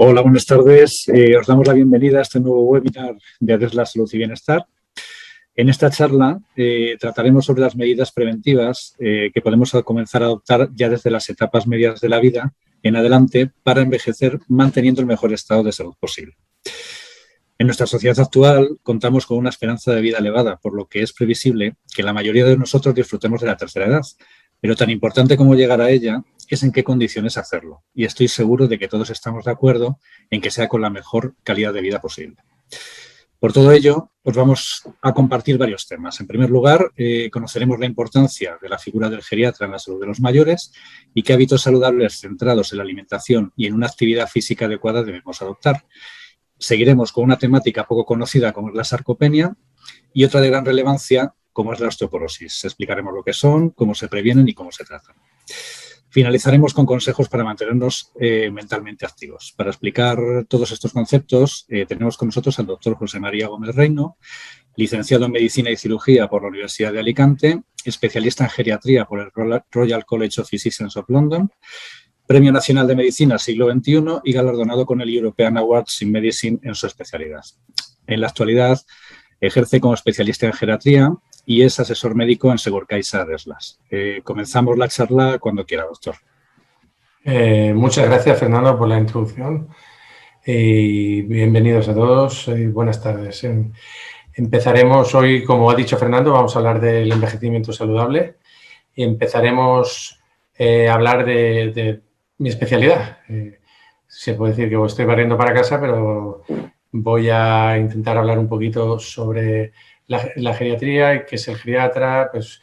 Hola, buenas tardes. Os damos la bienvenida a este nuevo webinar de ADESLA Salud y Bienestar. En esta charla trataremos sobre las medidas preventivas que podemos comenzar a adoptar ya desde las etapas medias de la vida en adelante para envejecer manteniendo el mejor estado de salud posible. En nuestra sociedad actual contamos con una esperanza de vida elevada, por lo que es previsible que la mayoría de nosotros disfrutemos de la tercera edad. Pero tan importante como llegar a ella es en qué condiciones hacerlo. Y estoy seguro de que todos estamos de acuerdo en que sea con la mejor calidad de vida posible. Por todo ello, os vamos a compartir varios temas. En primer lugar, conoceremos la importancia de la figura del geriatra en la salud de los mayores y qué hábitos saludables centrados en la alimentación y en una actividad física adecuada debemos adoptar. Seguiremos con una temática poco conocida como es la sarcopenia y otra de gran relevancia como es la osteoporosis. Explicaremos lo que son, cómo se previenen y cómo se tratan. Finalizaremos con consejos para mantenernos mentalmente activos. Para explicar todos estos conceptos tenemos con nosotros al doctor José María Gómez Reino, licenciado en Medicina y Cirugía por la Universidad de Alicante, especialista en geriatría por el Royal College of Physicians of London, Premio Nacional de Medicina siglo XXI y galardonado con el European Awards in Medicine en su especialidad. En la actualidad ejerce como especialista en geriatría y es asesor médico en Segurcaixa ADESLAS. Comenzamos la charla cuando quiera, doctor. Muchas gracias, Fernando, por la introducción y bienvenidos a todos y buenas tardes. Empezaremos hoy, como ha dicho Fernando, vamos a hablar del envejecimiento saludable y empezaremos a hablar de mi especialidad. Se puede decir que estoy barriendo para casa, pero voy a intentar hablar un poquito sobre la geriatría, qué es el geriatra, pues,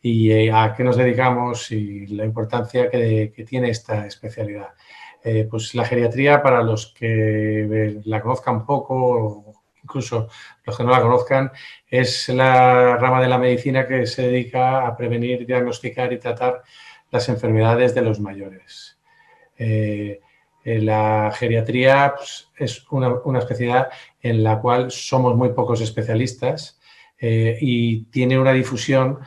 y a qué nos dedicamos y la importancia que tiene esta especialidad. Pues la geriatría, para los que la conozcan poco o incluso los que no la conozcan, es la rama de la medicina que se dedica a prevenir, diagnosticar y tratar las enfermedades de los mayores. La geriatría pues, es una especialidad en la cual somos muy pocos especialistas y tiene una difusión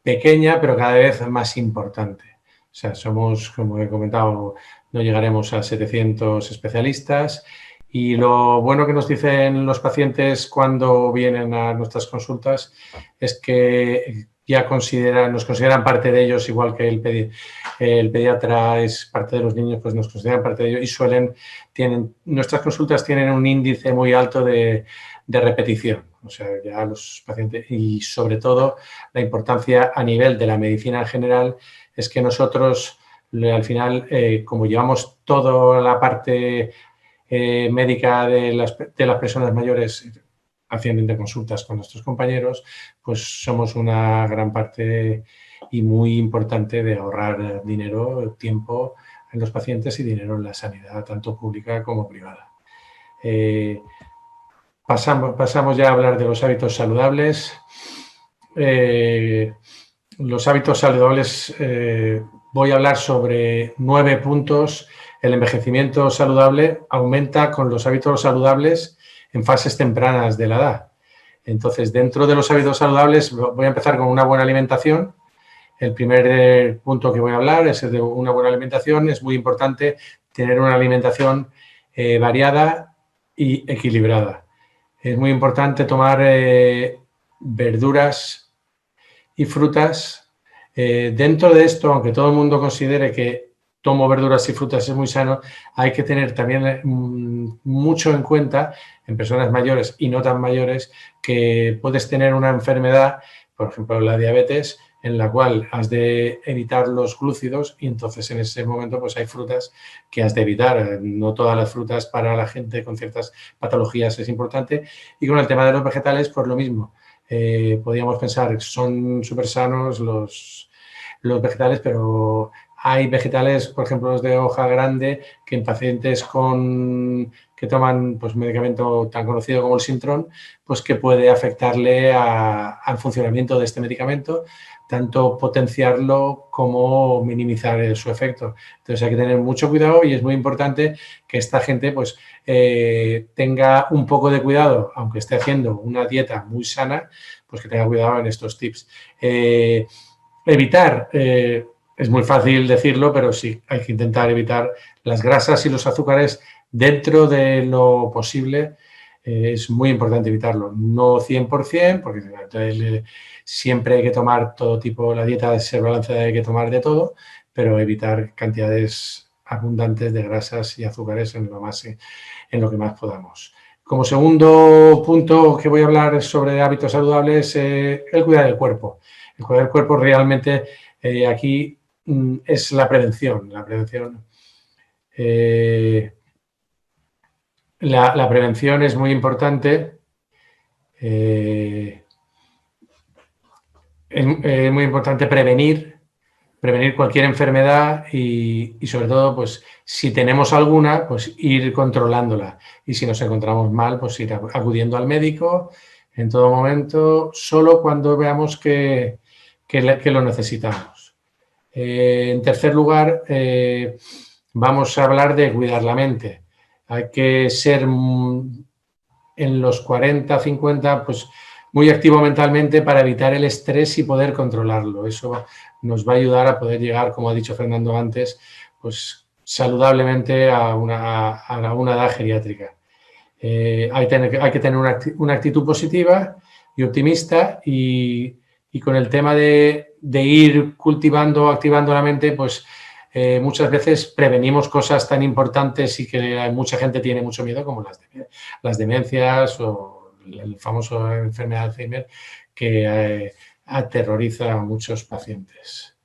pequeña, pero cada vez más importante. O sea, somos, como he comentado, no llegaremos a 700 especialistas y lo bueno que nos dicen los pacientes cuando vienen a nuestras consultas es que ya nos consideran parte de ellos, igual que el pediatra es parte de los niños, pues nos consideran parte de ellos y nuestras consultas tienen un índice muy alto de repetición. O sea, ya los pacientes y sobre todo la importancia a nivel de la medicina en general es que nosotros al final, como llevamos toda la parte médica de las personas mayores haciendo consultas con nuestros compañeros, pues somos una gran parte y muy importante de ahorrar dinero, tiempo en los pacientes y dinero en la sanidad, tanto pública como privada. Pasamos ya a hablar de los hábitos saludables. Los hábitos saludables, voy a hablar sobre 9 puntos. El envejecimiento saludable aumenta con los hábitos saludables en fases tempranas de la edad. Entonces, dentro de los hábitos saludables, voy a empezar con una buena alimentación. El primer punto que voy a hablar es el de una buena alimentación. Es muy importante tener una alimentación variada y equilibrada. Es muy importante tomar verduras y frutas. Dentro de esto, aunque todo el mundo considere que tomo verduras y frutas es muy sano, hay que tener también mucho en cuenta en personas mayores y no tan mayores que puedes tener una enfermedad, por ejemplo la diabetes, en la cual has de evitar los glúcidos y entonces en ese momento pues hay frutas que has de evitar. No todas las frutas para la gente con ciertas patologías es importante. Y con el tema de los vegetales, pues lo mismo. Podríamos pensar que son súper sanos los vegetales, pero hay vegetales, por ejemplo, los de hoja grande, que en pacientes que toman pues, medicamento tan conocido como el Sintrón, pues que puede afectarle al funcionamiento de este medicamento, tanto potenciarlo como minimizar su efecto. Entonces hay que tener mucho cuidado y es muy importante que esta gente pues, tenga un poco de cuidado, aunque esté haciendo una dieta muy sana, pues que tenga cuidado en estos tips. Evitar, es muy fácil decirlo, pero sí, hay que intentar evitar las grasas y los azúcares dentro de lo posible, es muy importante evitarlo. No 100%, porque siempre hay que tomar todo tipo, la dieta de ser balanceada, hay que tomar de todo, pero evitar cantidades abundantes de grasas y azúcares en lo que más podamos. Como segundo punto que voy a hablar sobre hábitos saludables, el cuidar del cuerpo. El cuidar del cuerpo realmente aquí es la prevención. La prevención es muy importante. Es muy importante prevenir cualquier enfermedad y sobre todo, pues si tenemos alguna, pues ir controlándola. Y si nos encontramos mal, pues ir acudiendo al médico en todo momento, solo cuando veamos que lo necesitamos. En tercer lugar, vamos a hablar de cuidar la mente. Hay que ser en los 40, 50, pues muy activo mentalmente para evitar el estrés y poder controlarlo. Eso nos va a ayudar a poder llegar, como ha dicho Fernando antes, pues saludablemente a una edad geriátrica. Hay que tener una actitud positiva y optimista y con el tema de ir cultivando, activando la mente, pues muchas veces prevenimos cosas tan importantes y que mucha gente tiene mucho miedo, como las demencias o el famoso enfermedad de Alzheimer, que aterroriza a muchos pacientes.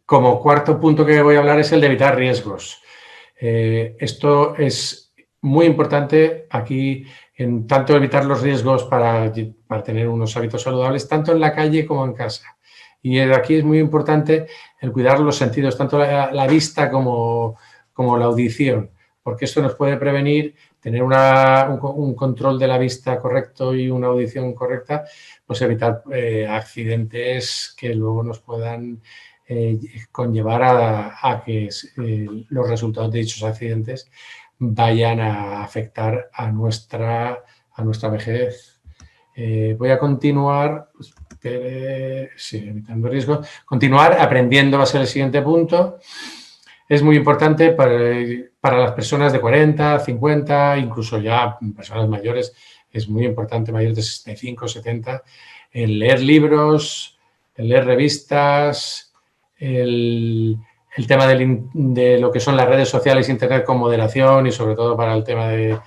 Como cuarto punto que voy a hablar es el de evitar riesgos. Esto es muy importante aquí, en tanto evitar los riesgos para tener unos hábitos saludables, tanto en la calle como en casa. Y aquí es muy importante el cuidar los sentidos, tanto la vista como la audición, porque esto nos puede prevenir tener un control de la vista correcto y una audición correcta, pues evitar accidentes que luego nos puedan conllevar a que los resultados de dichos accidentes vayan a afectar a nuestra vejez. Voy a continuar, evitando riesgos. Continuar aprendiendo va a ser el siguiente punto. Es muy importante para las personas de 40, 50, incluso ya personas mayores, es muy importante, mayores de 65, 70, el leer libros, el leer revistas, el tema de lo que son las redes sociales, internet con moderación y sobre todo para el tema de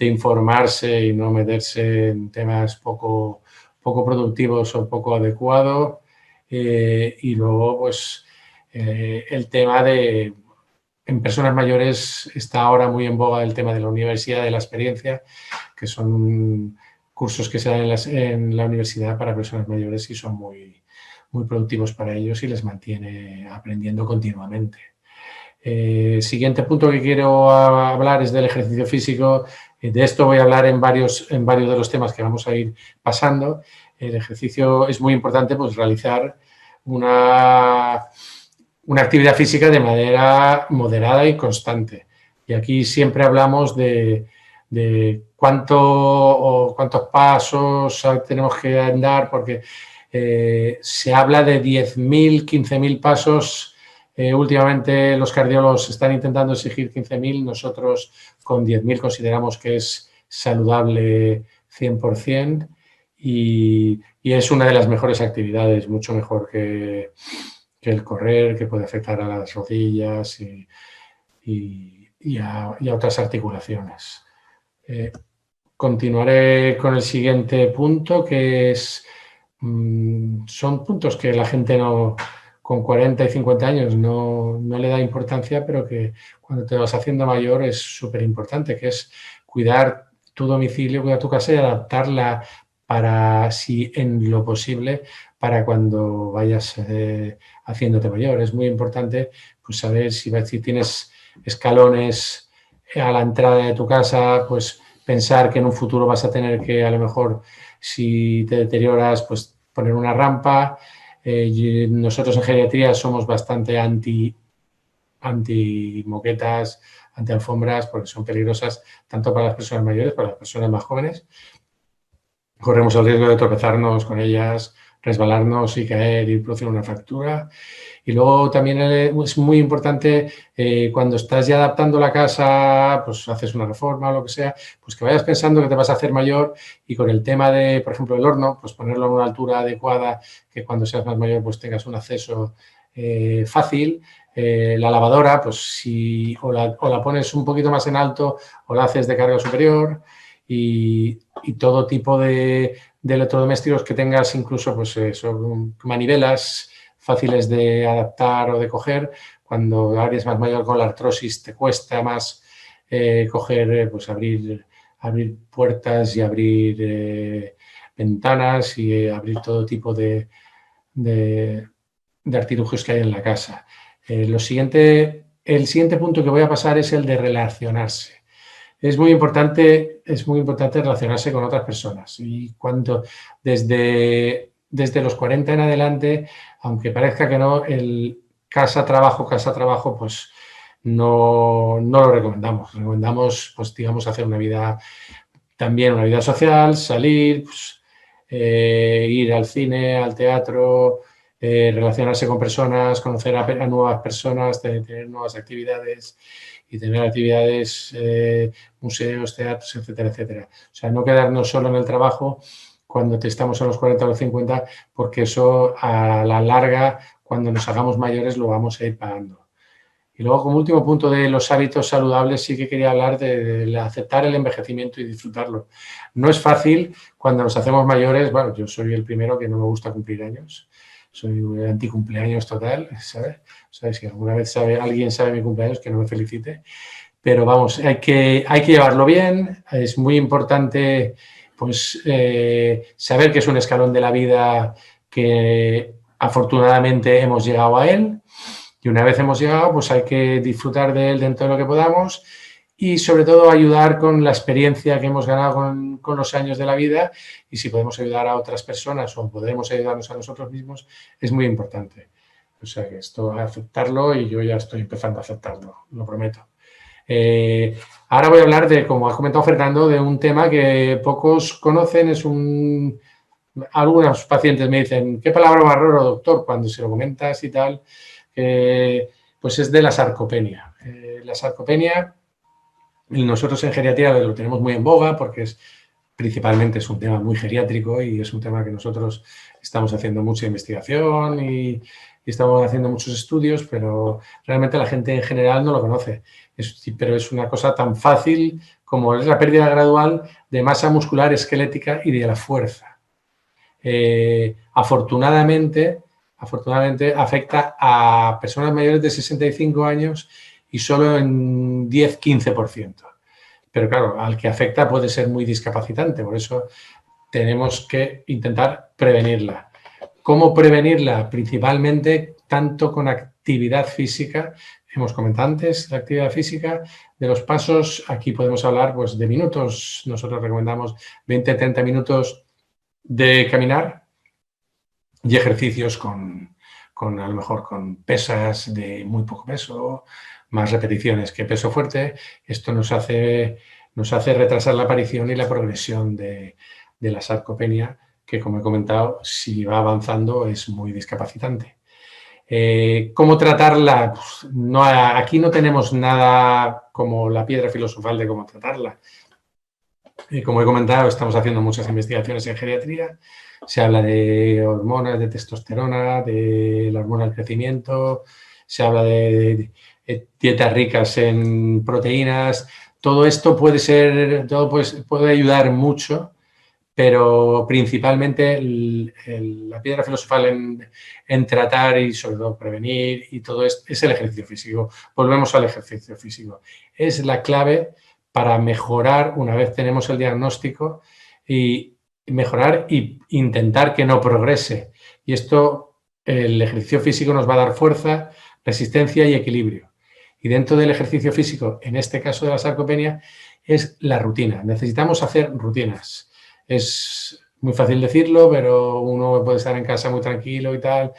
informarse y no meterse en temas poco productivos o poco adecuados. Y luego, pues, el tema en personas mayores está ahora muy en boga el tema de la universidad de la experiencia, que son cursos que se dan en la universidad para personas mayores y son muy productivos para ellos y les mantiene aprendiendo continuamente. Siguiente punto que quiero hablar es del ejercicio físico. De esto voy a hablar en varios de los temas que vamos a ir pasando. El ejercicio es muy importante, pues realizar una actividad física de manera moderada y constante. Y aquí siempre hablamos de cuántos pasos tenemos que andar, porque se habla de 10.000, 15.000 pasos. Últimamente los cardiólogos están intentando exigir 15.000. Nosotros con 10.000 consideramos que es saludable 100%. Y es una de las mejores actividades, mucho mejor que el correr, que puede afectar a las rodillas y a otras articulaciones. Continuaré con el siguiente punto, que son puntos que la gente con 40 y 50 años no le da importancia, pero que cuando te vas haciendo mayor es súper importante, que es cuidar tu domicilio, cuidar tu casa y adaptarla para, si en lo posible, para cuando vayas haciéndote mayor. Es muy importante, pues, saber si tienes escalones a la entrada de tu casa, pues pensar que en un futuro vas a tener que, a lo mejor, si te deterioras, pues poner una rampa. Nosotros en geriatría somos bastante anti moquetas, anti alfombras, porque son peligrosas tanto para las personas mayores como para las personas más jóvenes. Corremos el riesgo de tropezarnos con ellas, resbalarnos y caer y producir una fractura. Y luego también es muy importante cuando estás ya adaptando la casa, pues haces una reforma o lo que sea, pues que vayas pensando que te vas a hacer mayor y con el tema de, por ejemplo, el horno, pues ponerlo a una altura adecuada, que cuando seas más mayor pues tengas un acceso fácil. La lavadora, pues si o la pones un poquito más en alto o la haces de carga superior y todo tipo de electrodomésticos que tengas, incluso pues manivelas fáciles de adaptar o de coger. Cuando eres más mayor con la artrosis te cuesta más coger, pues abrir puertas y abrir ventanas y abrir todo tipo de artilugios que hay en la casa. El siguiente punto que voy a pasar es el de relacionarse. Es muy importante relacionarse con otras personas y cuando desde los 40 en adelante, aunque parezca que no, el casa-trabajo, pues no lo recomendamos. Recomendamos, pues digamos, hacer una vida social, salir, pues, ir al cine, al teatro, relacionarse con personas, conocer a nuevas personas, tener nuevas actividades y tener actividades, museos, teatros, etcétera, etcétera. O sea, no quedarnos solo en el trabajo cuando estamos a los 40 o los 50, porque eso a la larga, cuando nos hagamos mayores, lo vamos a ir pagando. Y luego, como último punto de los hábitos saludables, sí que quería hablar de aceptar el envejecimiento y disfrutarlo. No es fácil cuando nos hacemos mayores. Bueno, yo soy el primero que no me gusta cumplir años. Soy un anticumpleaños total, ¿sabes? O sea, si alguna vez alguien sabe mi cumpleaños, que no me felicite. Pero vamos, hay que llevarlo bien. Es muy importante, pues, saber que es un escalón de la vida que afortunadamente hemos llegado a él. Y una vez hemos llegado, pues hay que disfrutar de él dentro de lo que podamos y sobre todo ayudar con la experiencia que hemos ganado con los años de la vida, y si podemos ayudar a otras personas o podemos ayudarnos a nosotros mismos, es muy importante. O sea que esto, aceptarlo, y yo ya estoy empezando a aceptarlo, lo prometo. Ahora voy a hablar de, como ha comentado Fernando, de un tema que pocos conocen. Algunos pacientes me dicen, ¿qué palabra más raro, doctor? Cuando se lo comentas y tal, pues es de la sarcopenia. La sarcopenia, nosotros en geriatría lo tenemos muy en boga porque principalmente es un tema muy geriátrico y es un tema que nosotros estamos haciendo mucha investigación y estamos haciendo muchos estudios, pero realmente la gente en general no lo conoce. Pero es una cosa tan fácil como es la pérdida gradual de masa muscular esquelética y de la fuerza. Afortunadamente afecta a personas mayores de 65 años y solo en 10-15%. Pero claro, al que afecta puede ser muy discapacitante, por eso tenemos que intentar prevenirla. ¿Cómo prevenirla? Principalmente tanto con actividad física. Hemos comentado antes la actividad física, de los pasos. Aquí podemos hablar, pues, de minutos. Nosotros recomendamos 20-30 minutos de caminar y ejercicios a lo mejor con pesas de muy poco peso, más repeticiones que peso fuerte. Esto nos hace retrasar la aparición y la progresión de la sarcopenia, que, como he comentado, si va avanzando es muy discapacitante. ¿Cómo tratarla? Pues aquí no tenemos nada como la piedra filosofal de cómo tratarla. Como he comentado, estamos haciendo muchas investigaciones en geriatría. Se habla de hormonas, de testosterona, de la hormona del crecimiento, se habla de dietas ricas en proteínas. Todo esto puede ayudar mucho, pero principalmente la piedra filosofal en tratar y sobre todo prevenir y todo esto es el ejercicio físico. Volvemos al ejercicio físico. Es la clave para mejorar una vez tenemos el diagnóstico, y mejorar e intentar que no progrese. Y esto, el ejercicio físico nos va a dar fuerza, resistencia y equilibrio. Y dentro del ejercicio físico, en este caso de la sarcopenia, es la rutina. Necesitamos hacer rutinas. Es muy fácil decirlo, pero uno puede estar en casa muy tranquilo y tal,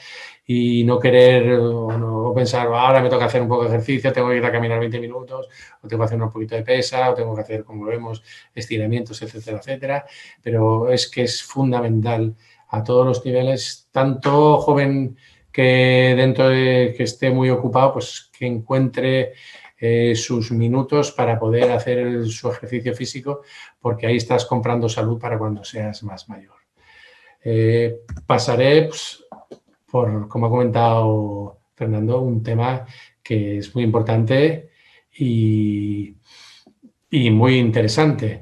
y no querer o pensar, ahora me toca hacer un poco de ejercicio, tengo que ir a caminar 20 minutos, o tengo que hacer un poquito de pesa, o tengo que hacer, como vemos, estiramientos, etcétera, etcétera. Pero es que es fundamental a todos los niveles, tanto joven que dentro de que esté muy ocupado, pues que encuentre sus minutos para poder hacer su ejercicio físico, porque ahí estás comprando salud para cuando seas más mayor. Pasaré pues, por, como ha comentado Fernando, un tema que es muy importante y muy interesante.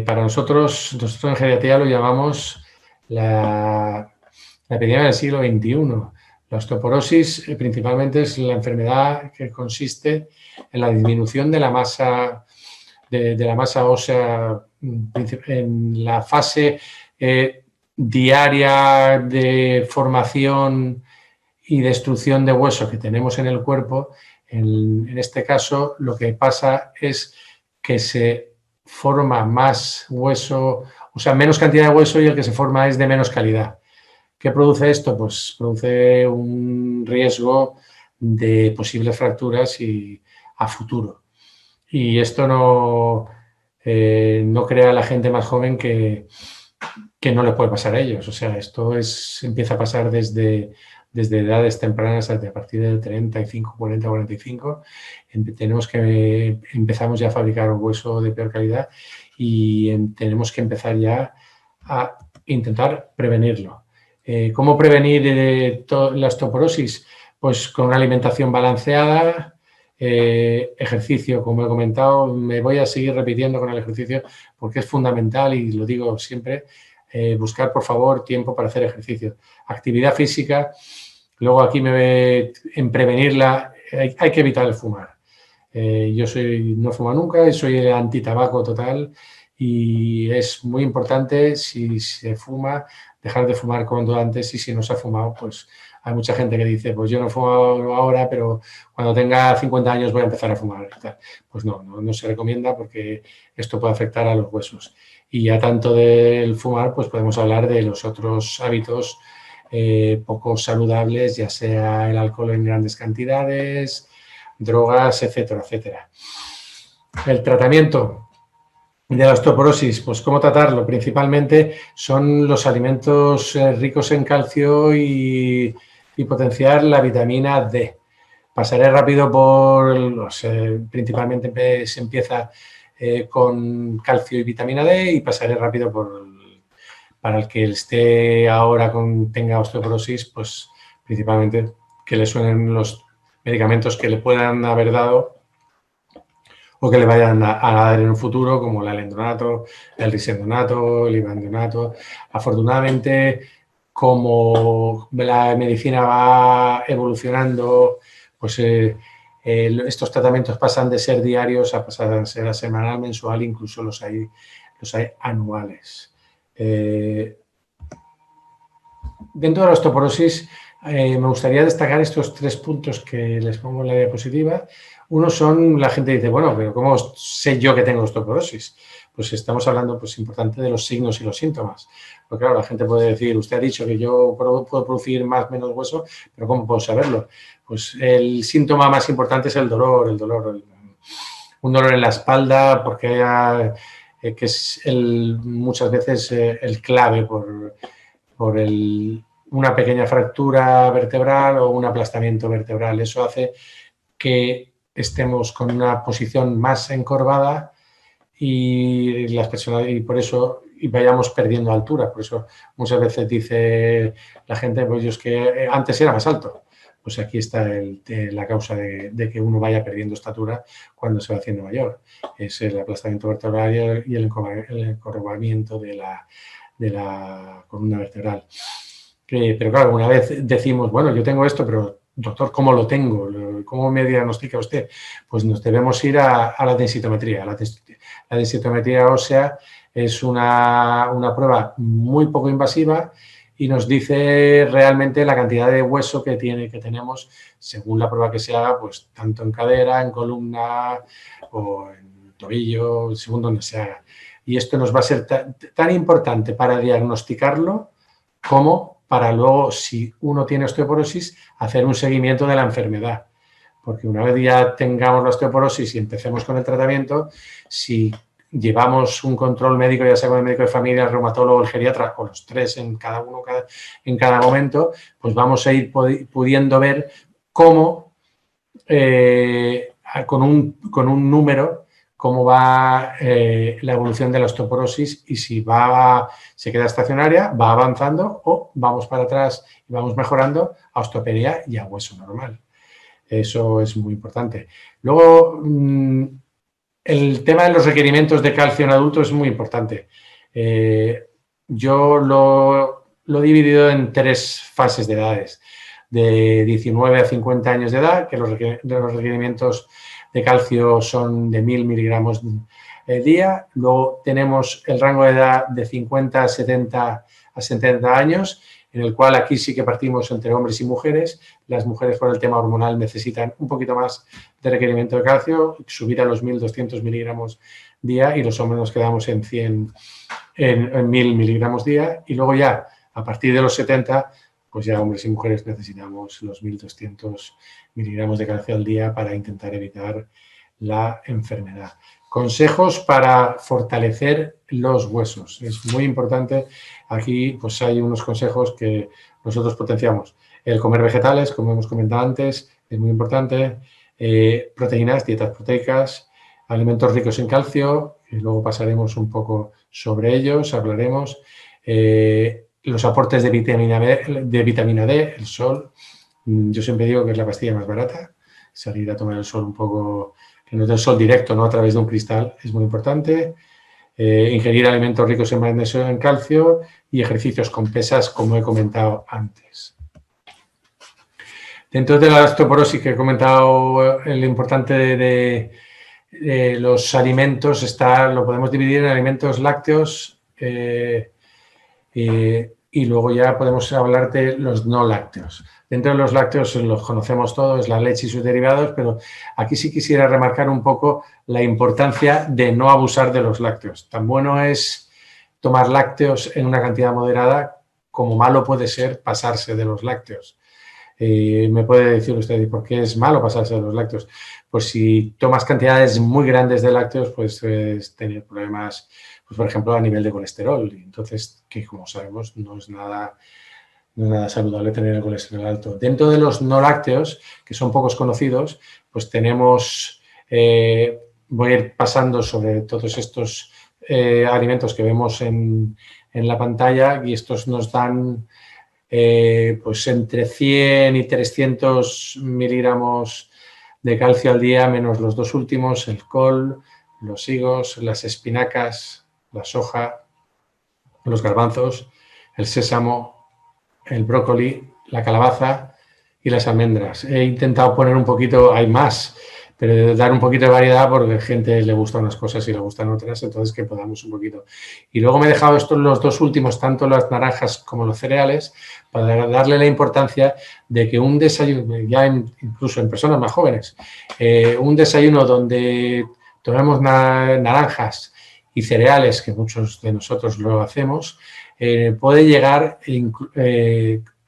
Para nosotros en geriatría lo llamamos la epidemia del siglo XXI. La osteoporosis principalmente es la enfermedad que consiste en la disminución de la masa, de la masa ósea en la fase diaria de formación y destrucción de hueso que tenemos en el cuerpo. En este caso, lo que pasa es que se forma más hueso, o sea, menos cantidad de hueso, y el que se forma es de menos calidad. ¿Qué produce esto? Pues produce un riesgo de posibles fracturas a futuro. Y esto no crea a la gente más joven que no le puede pasar a ellos. O sea, esto empieza a pasar desde edades tempranas, a partir de 35, 40, 45. Empezamos ya a fabricar un hueso de peor calidad y tenemos que empezar ya a intentar prevenirlo. ¿Cómo prevenir la osteoporosis? Pues con una alimentación balanceada, ejercicio, como he comentado. Me voy a seguir repitiendo con el ejercicio porque es fundamental y lo digo siempre. Buscar, por favor, tiempo para hacer ejercicio. Actividad física. Luego aquí en prevenirla hay que evitar el fumar. Yo no fumo nunca y soy el antitabaco total, y es muy importante, si se fuma, dejar de fumar cuanto antes, y si no se ha fumado, pues hay mucha gente que dice, pues yo no fumo ahora, pero cuando tenga 50 años voy a empezar a fumar. Pues no se recomienda, porque esto puede afectar a los huesos. Y ya tanto del fumar, pues podemos hablar de los otros hábitos poco saludables, ya sea el alcohol en grandes cantidades, drogas, etcétera, etcétera. El tratamiento de la osteoporosis, pues ¿cómo tratarlo? Principalmente son los alimentos ricos en calcio y potenciar la vitamina D. Pasaré rápido principalmente se empieza con calcio y vitamina D, y pasaré rápido para el que esté ahora tenga osteoporosis, pues principalmente que le suenen los medicamentos que le puedan haber dado o que le vayan a dar en un futuro, como el alendronato, el risendonato, el ivandronato. Afortunadamente, como la medicina va evolucionando, pues estos tratamientos pasan de ser diarios a pasar a ser semanal, mensual, incluso los hay anuales. Dentro de la osteoporosis, me gustaría destacar estos 3 puntos que les pongo en la diapositiva. Uno son, la gente dice, bueno, pero ¿cómo sé yo que tengo osteoporosis? Pues estamos hablando, pues, importante de los signos y los síntomas. Porque claro, la gente puede decir, usted ha dicho que yo puedo producir más o menos hueso, pero ¿cómo puedo saberlo? Pues el síntoma más importante es el dolor. Un dolor en la espalda, porque que es muchas veces el clave por una pequeña fractura vertebral o un aplastamiento vertebral. Eso hace que estemos con una posición más encorvada y por eso vayamos perdiendo altura. Por eso muchas veces dice la gente, pues yo es que antes era más alto. Pues aquí está la causa de que uno vaya perdiendo estatura cuando se va haciendo mayor. Es el aplastamiento vertebral y el encorvamiento de la columna vertebral. Pero claro, una vez decimos, bueno, yo tengo esto, pero doctor, ¿cómo lo tengo? ¿Cómo me diagnostica usted? Pues nos debemos ir a la densitometría. La densitometría ósea es una prueba muy poco invasiva y nos dice realmente la cantidad de hueso que tenemos según la prueba que se haga, pues tanto en cadera, en columna o en tobillo, según donde se haga. Y esto nos va a ser tan importante para diagnosticarlo como para luego, si uno tiene osteoporosis, hacer un seguimiento de la enfermedad. Porque una vez ya tengamos la osteoporosis y empecemos con el tratamiento, si llevamos un control médico, ya sea con el médico de familia, el reumatólogo, el geriatra, o los tres en cada uno en cada momento, pues vamos a ir pudiendo ver cómo, con un número, cómo va la evolución de la osteoporosis y si se queda estacionaria, va avanzando o vamos para atrás y vamos mejorando a osteopedia y a hueso normal. Eso es muy importante. Luego, el tema de los requerimientos de calcio en adultos es muy importante. Yo lo he dividido en 3 fases de edades. De 19 a 50 años de edad, que los requerimientos de calcio son de 1000 miligramos día. Luego tenemos el rango de edad de 50 a 70 años, en el cual aquí sí que partimos entre hombres y mujeres. Las mujeres por el tema hormonal necesitan un poquito más de requerimiento de calcio, subir a los 1200 miligramos día, y los hombres nos quedamos en 1000 miligramos día, y luego ya a partir de los 70, pues ya hombres y mujeres necesitamos los 1200 miligramos de calcio al día para intentar evitar la enfermedad. Consejos para fortalecer los huesos. Es muy importante. Aquí pues hay unos consejos que nosotros potenciamos. El comer vegetales, como hemos comentado antes, es muy importante. Proteínas, dietas proteicas, alimentos ricos en calcio, y luego pasaremos un poco sobre ellos, hablaremos. Los aportes de vitamina D, el sol. Yo siempre digo que es la pastilla más barata. Salir a tomar el sol un poco, que no es el sol directo, no a través de un cristal, es muy importante. Ingerir alimentos ricos en magnesio, en calcio, y ejercicios con pesas, como he comentado antes. Dentro de la osteoporosis que he comentado, lo importante de los alimentos lo podemos dividir en alimentos lácteos, y luego ya podemos hablar de los no lácteos. Dentro de los lácteos los conocemos todos, la leche y sus derivados, pero aquí sí quisiera remarcar un poco la importancia de no abusar de los lácteos. Tan bueno es tomar lácteos en una cantidad moderada, como malo puede ser pasarse de los lácteos. Me puede decir usted, ¿y por qué es malo pasarse de los lácteos? Pues si tomas cantidades muy grandes de lácteos, pues puedes tener problemas, pues, por ejemplo, a nivel de colesterol. Entonces, que como sabemos, no es nada saludable tener el colesterol alto. Dentro de los no lácteos, que son pocos conocidos, pues tenemos, voy a ir pasando sobre todos estos alimentos que vemos en la pantalla, y estos nos dan pues entre 100 y 300 miligramos de calcio al día, menos los 2 últimos, el col, los higos, las espinacas, la soja, los garbanzos, el sésamo, el brócoli, la calabaza y las almendras. He intentado poner un poquito, hay más, pero dar un poquito de variedad, porque a la gente le gustan unas cosas y le gustan otras, entonces que podamos un poquito. Y luego me he dejado estos los 2 últimos, tanto las naranjas como los cereales, para darle la importancia de que un desayuno, ya incluso en personas más jóvenes, un desayuno donde tomemos naranjas y cereales, que muchos de nosotros lo hacemos, puede llegar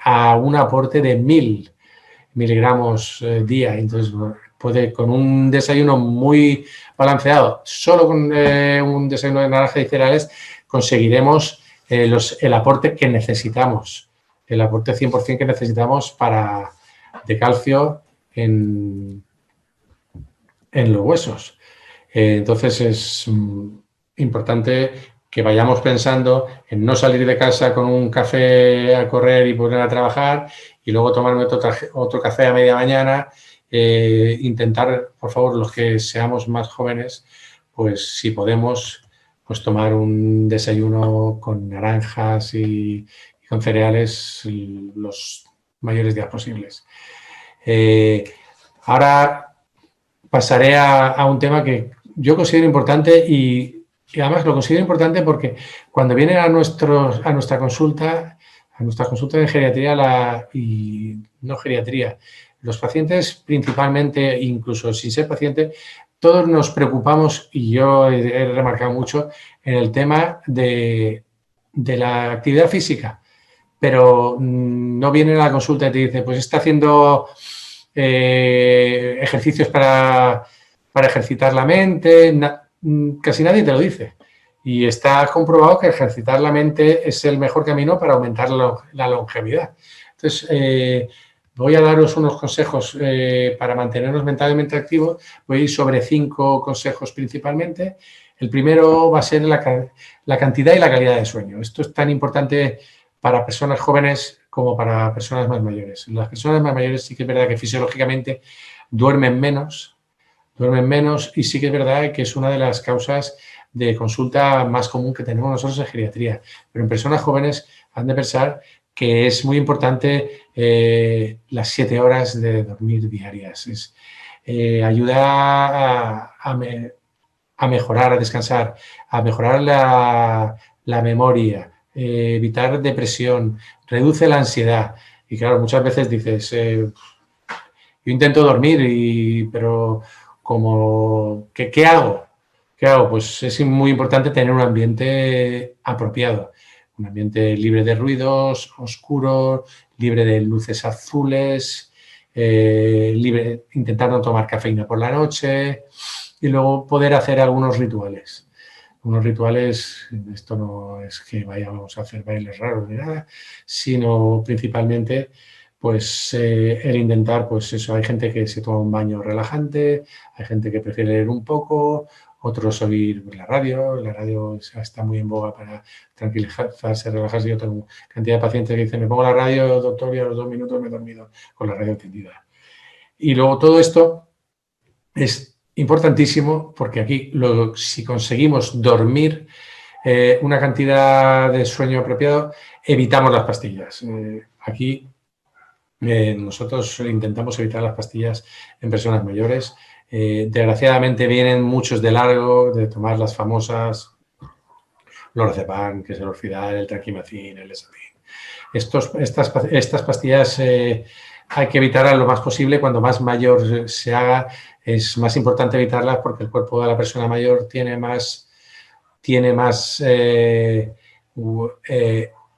a un aporte de 1000 miligramos día. Entonces, puede, con un desayuno muy balanceado, solo con un desayuno de naranja y cereales, conseguiremos el aporte que necesitamos, el aporte 100% que necesitamos de calcio en los huesos. Entonces, es importante que vayamos pensando en no salir de casa con un café a correr y poner a trabajar y luego tomarme otro café a media mañana. Intentar, por favor, los que seamos más jóvenes, pues si podemos, pues tomar un desayuno con naranjas y con cereales los mayores días posibles. Ahora pasaré a un tema que yo considero importante, y además lo considero importante porque cuando vienen a nuestra consulta de geriatría y no geriatría, los pacientes principalmente, incluso sin ser paciente, todos nos preocupamos, y yo he remarcado mucho, en el tema de la actividad física, pero no vienen a la consulta y te dicen, pues está haciendo ejercicios para ejercitar la mente. casi nadie te lo dice. Y está comprobado que ejercitar la mente es el mejor camino para aumentar la longevidad. Entonces, voy a daros unos consejos para mantenernos mentalmente activos. Voy a ir sobre 5 consejos principalmente. El primero va a ser la cantidad y la calidad de sueño. Esto es tan importante para personas jóvenes como para personas más mayores. Las personas más mayores sí que es verdad que fisiológicamente duermen menos y sí que es verdad que es una de las causas de consulta más común que tenemos nosotros en geriatría. Pero en personas jóvenes han de pensar que es muy importante las 7 horas de dormir diarias. Ayuda a mejorar, a descansar, a mejorar la memoria, evitar depresión, reduce la ansiedad. Y claro, muchas veces dices, yo intento dormir, pero ¿qué hago? ¿Qué hago? Pues es muy importante tener un ambiente apropiado, un ambiente libre de ruidos, oscuro, libre de luces azules, intentar no tomar cafeína por la noche y luego poder hacer algunos rituales. Unos rituales, esto no es que vayamos a hacer bailes raros ni nada, sino principalmente pues el intentar, pues eso, hay gente que se toma un baño relajante, hay gente que prefiere leer un poco, otros oír la radio está muy en boga para tranquilizarse, relajarse. Yo tengo cantidad de pacientes que dicen, me pongo la radio, doctor, y a los 2 minutos me he dormido con la radio encendida. Y luego todo esto es importantísimo porque aquí si conseguimos dormir una cantidad de sueño apropiado, evitamos las pastillas. Aquí nosotros intentamos evitar las pastillas en personas mayores. Desgraciadamente vienen muchos de largo, de tomar las famosas lorazepam, que es el Orfidal, el Traquimacin, el Esatin. Estas pastillas hay que evitarlas lo más posible. Cuando más mayor se haga, es más importante evitarlas porque el cuerpo de la persona mayor tiene más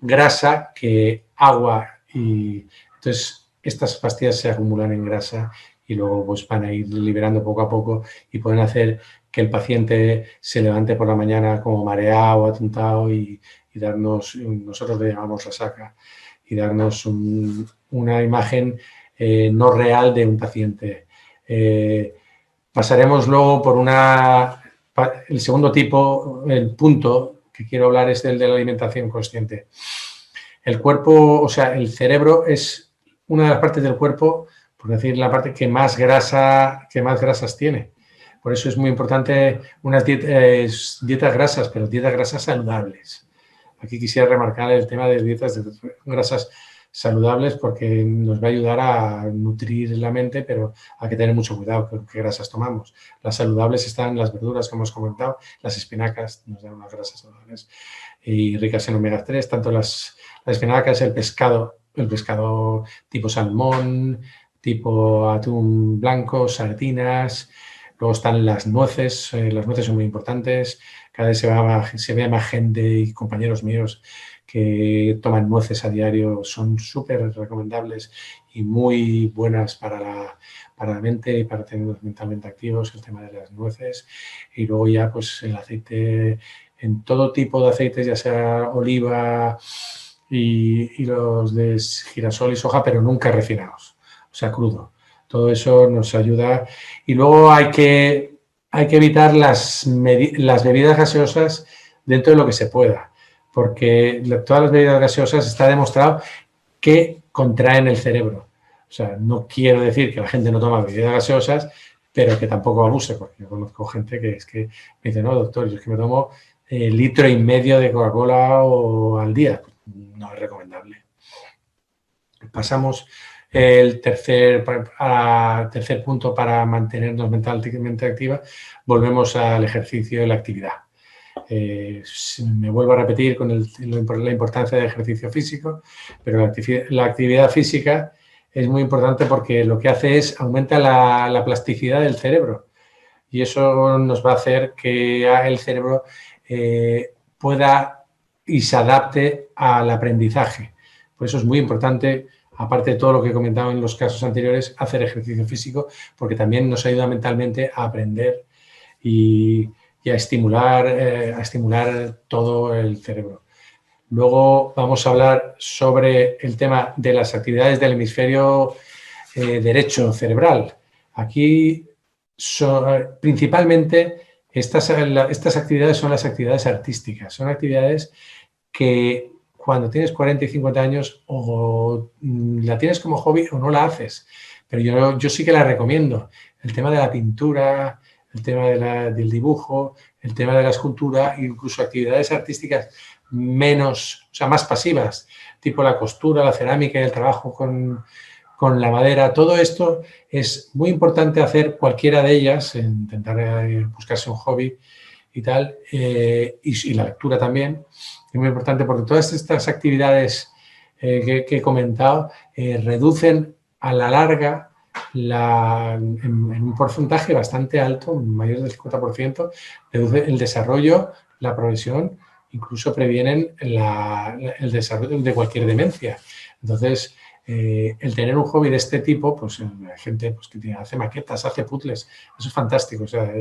grasa que agua, y entonces estas pastillas se acumulan en grasa y luego pues van a ir liberando poco a poco y pueden hacer que el paciente se levante por la mañana como mareado o atontado y darnos, nosotros le llamamos resaca, y darnos una imagen no real de un paciente. Pasaremos luego por el segundo tipo, el punto que quiero hablar es el de la alimentación consciente. El cuerpo, o sea, el cerebro es una de las partes del cuerpo, por decir, la parte que más grasas tiene. Por eso es muy importante unas dietas grasas, pero dietas grasas saludables. Aquí quisiera remarcar el tema de dietas de grasas saludables porque nos va a ayudar a nutrir la mente, pero hay que tener mucho cuidado con qué grasas tomamos. Las saludables están las verduras, como hemos comentado, las espinacas nos dan unas grasas saludables y ricas en omega 3, tanto las espinacas, el pescado tipo salmón, tipo atún blanco, sardinas. Luego están las nueces son muy importantes. Cada vez se ve más gente y compañeros míos que toman nueces a diario, son súper recomendables y muy buenas para la mente y para tenernos mentalmente activos, el tema de las nueces. Y luego ya pues el aceite, en todo tipo de aceites, ya sea oliva y los de girasol y soja, pero nunca refinados, o sea, crudo. Todo eso nos ayuda. Y luego hay que evitar las bebidas gaseosas dentro de lo que se pueda, porque todas las bebidas gaseosas está demostrado que contraen el cerebro. O sea, no quiero decir que la gente no toma bebidas gaseosas, pero que tampoco abuse, porque yo conozco gente que es que me dice, no, doctor, yo es que me tomo 1,5 litros de Coca-Cola al día. No es recomendable. Pasamos el tercer punto para mantenernos mentalmente activa. Volvemos al ejercicio y la actividad. Me vuelvo a repetir con la importancia del ejercicio físico, pero la actividad física es muy importante porque lo que hace es aumenta la plasticidad del cerebro y eso nos va a hacer que el cerebro pueda y se adapte al aprendizaje. Por eso es muy importante, aparte de todo lo que he comentado en los casos anteriores, hacer ejercicio físico porque también nos ayuda mentalmente a aprender y y a estimular todo el cerebro. Luego vamos a hablar sobre el tema de las actividades del hemisferio derecho cerebral. Aquí principalmente estas actividades son las actividades artísticas, son actividades que cuando tienes 40 y 50 años o la tienes como hobby o no la haces, pero yo sí que la recomiendo. El tema de la pintura, el tema del dibujo, el tema de la escultura, incluso actividades artísticas más pasivas, tipo la costura, la cerámica y el trabajo con la madera. Todo esto es muy importante hacer cualquiera de ellas, intentar buscarse un hobby y tal, y la lectura también. Es muy importante porque todas estas actividades que he comentado reducen a la larga en un porcentaje bastante alto, mayor del 50%, reduce el desarrollo, la progresión, incluso previenen el desarrollo de cualquier demencia. Entonces, el tener un hobby de este tipo, pues la gente pues, que hace maquetas, hace puzzles, eso es fantástico. O sea,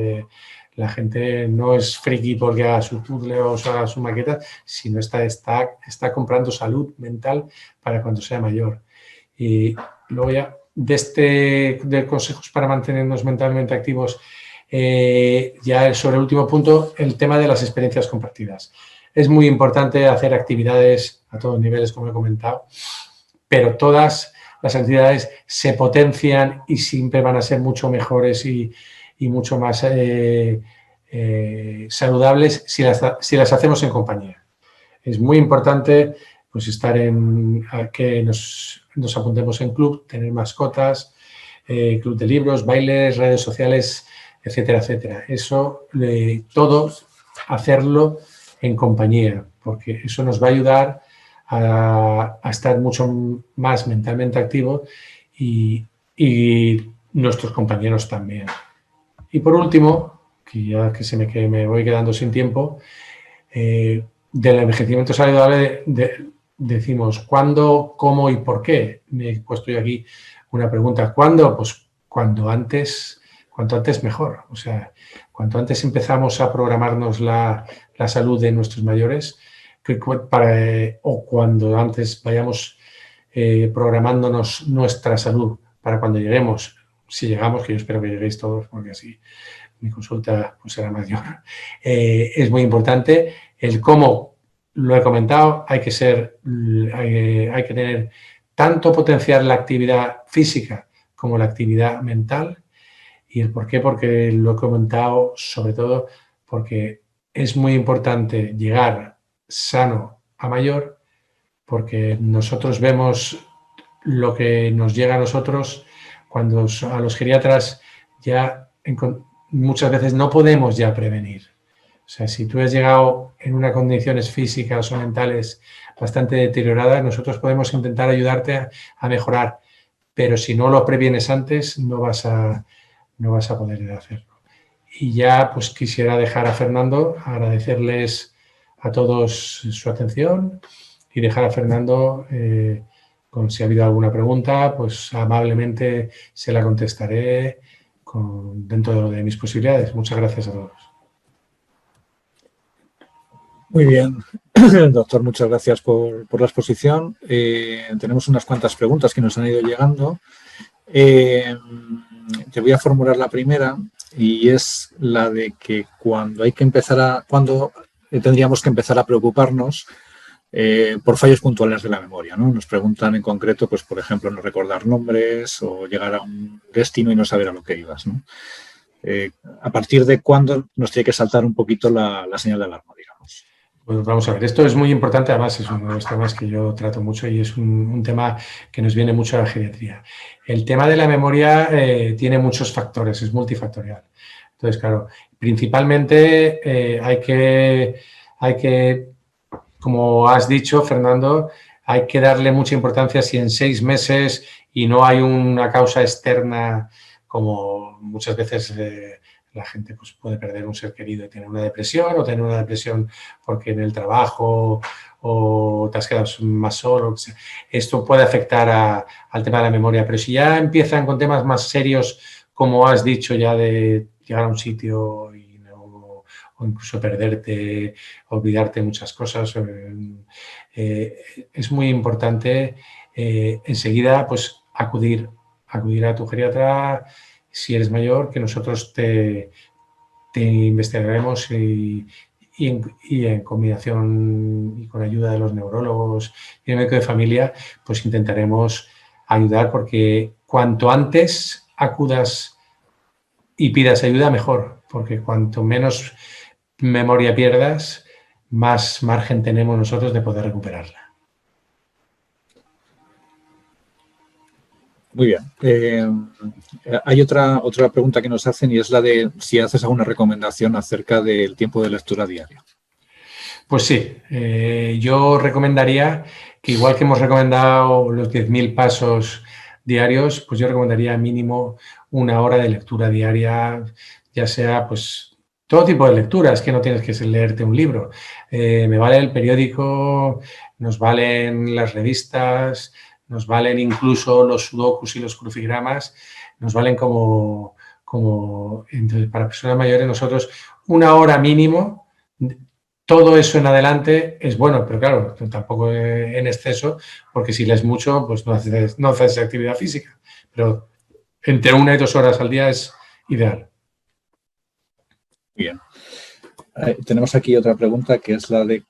la gente no es friki porque haga su puzzle o haga su maqueta, sino está comprando salud mental para cuando sea mayor. Y luego ya de consejos para mantenernos mentalmente activos, ya sobre el último punto, el tema de las experiencias compartidas. Es muy importante hacer actividades a todos niveles, como he comentado, pero todas las actividades se potencian y siempre van a ser mucho mejores y mucho más saludables si las hacemos en compañía. Es muy importante pues estar que nos apuntemos en club, tener mascotas, club de libros, bailes, redes sociales, etcétera, etcétera. Eso, todo hacerlo en compañía, porque eso nos va a ayudar a estar mucho más mentalmente activos y nuestros compañeros también. Y por último, que ya que me voy quedando sin tiempo, del envejecimiento saludable decimos cuándo, cómo y por qué. Me he puesto yo aquí una pregunta. ¿Cuándo? Pues cuanto antes mejor. O sea, cuanto antes empezamos a programarnos la salud de nuestros mayores, o cuando antes vayamos programándonos nuestra salud para cuando lleguemos, si llegamos, que yo espero que lleguéis todos, porque así mi consulta pues, será mayor. Es muy importante el cómo, lo he comentado, hay que tener tanto potenciar la actividad física como la actividad mental. ¿Y el por qué? Porque lo he comentado sobre todo porque es muy importante llegar sano a mayor, porque nosotros vemos lo que nos llega a nosotros cuando a los geriatras ya muchas veces no podemos ya prevenir. O sea, si tú has llegado en unas condiciones físicas o mentales bastante deterioradas, nosotros podemos intentar ayudarte a mejorar, pero si no lo previenes antes, no vas a poder hacerlo. Y ya pues quisiera dejar a Fernando, agradecerles a todos su atención y dejar a Fernando, si ha habido alguna pregunta, pues amablemente se la contestaré dentro de mis posibilidades. Muchas gracias a todos. Muy bien, doctor, muchas gracias por la exposición. Tenemos unas cuantas preguntas que nos han ido llegando. Te voy a formular la primera y es la de que cuando tendríamos que empezar a preocuparnos por fallos puntuales de la memoria, ¿no? Nos preguntan en concreto, pues por ejemplo, no recordar nombres o llegar a un destino y no saber a lo que ibas, ¿no? ¿A partir de cuándo nos tiene que saltar un poquito la señal de alarma, digamos? Pues vamos a ver, esto es muy importante, además es uno de los temas que yo trato mucho y es un tema que nos viene mucho a la geriatría. El tema de la memoria tiene muchos factores, es multifactorial. Entonces, claro, principalmente hay que, como has dicho, Fernando, hay que darle mucha importancia si en 6 meses y no hay una causa externa, como muchas veces la gente pues, puede perder un ser querido y tener una depresión, o tener una depresión porque en el trabajo o te has quedado más solo. Esto puede afectar al tema de la memoria, pero si ya empiezan con temas más serios, como has dicho, ya de llegar a un sitio o o incluso perderte, olvidarte muchas cosas. Es muy importante enseguida pues acudir a tu geriatra si eres mayor, que nosotros te investigaremos y en combinación y con ayuda de los neurólogos y el médico de familia, pues intentaremos ayudar, porque cuanto antes acudas y pidas ayuda, mejor, porque cuanto menos memoria pierdas, más margen tenemos nosotros de poder recuperarla. Muy bien. Hay otra pregunta que nos hacen, y es la de si haces alguna recomendación acerca del tiempo de lectura diario. Pues sí, yo recomendaría que, igual que hemos recomendado los 10.000 pasos diarios, pues yo recomendaría mínimo 1 hora de lectura diaria, ya sea pues todo tipo de lecturas, que no tienes que leerte un libro. Me vale el periódico, nos valen las revistas, nos valen incluso los sudokus y los crucigramas, nos valen como entonces, para personas mayores, nosotros 1 hora mínimo. Todo eso en adelante es bueno, pero claro, tampoco en exceso, porque si lees mucho, pues no haces actividad física. Pero entre 1 y 2 horas al día es ideal. Bien. Tenemos aquí otra pregunta, que es la de,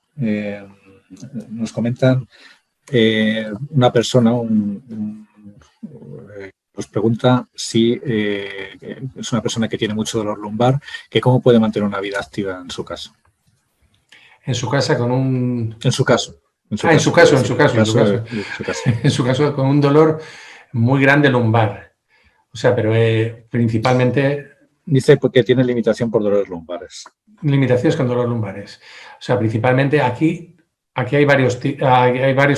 nos comentan una persona, nos pregunta si es una persona que tiene mucho dolor lumbar, que cómo puede mantener una vida activa en su caso. En su casa con un... En su caso. En su caso con un dolor muy grande lumbar. O sea, pero principalmente... Dice porque tiene limitación por dolores lumbares. Limitaciones con dolores lumbares. O sea, principalmente aquí hay varios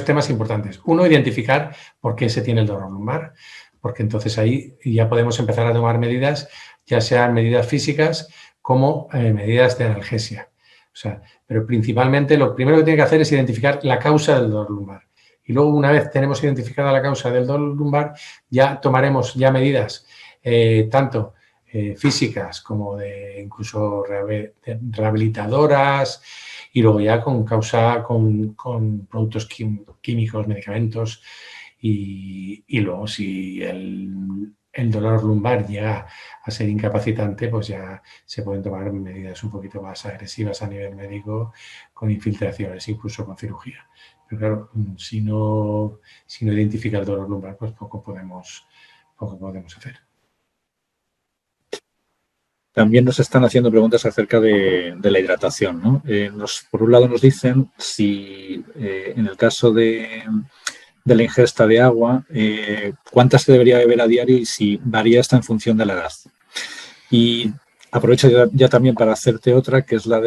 temas importantes. Uno, identificar por qué se tiene el dolor lumbar, porque entonces ahí ya podemos empezar a tomar medidas, ya sean medidas físicas como medidas de analgesia. O sea, pero principalmente lo primero que tiene que hacer es identificar la causa del dolor lumbar. Y luego, una vez tenemos identificada la causa del dolor lumbar, ya tomaremos ya medidas tanto físicas como de incluso rehabilitadoras, y luego ya con productos químicos, medicamentos, y luego si el dolor lumbar llega a ser incapacitante, pues ya se pueden tomar medidas un poquito más agresivas a nivel médico, con infiltraciones, incluso con cirugía. Pero claro, si no identifica el dolor lumbar, pues poco podemos hacer. También nos están haciendo preguntas acerca de la hidratación, ¿no? Por un lado nos dicen si en el caso de la ingesta de agua, cuánta se debería beber a diario y si varía esta en función de la edad. Y aprovecho ya también para hacerte otra, que es la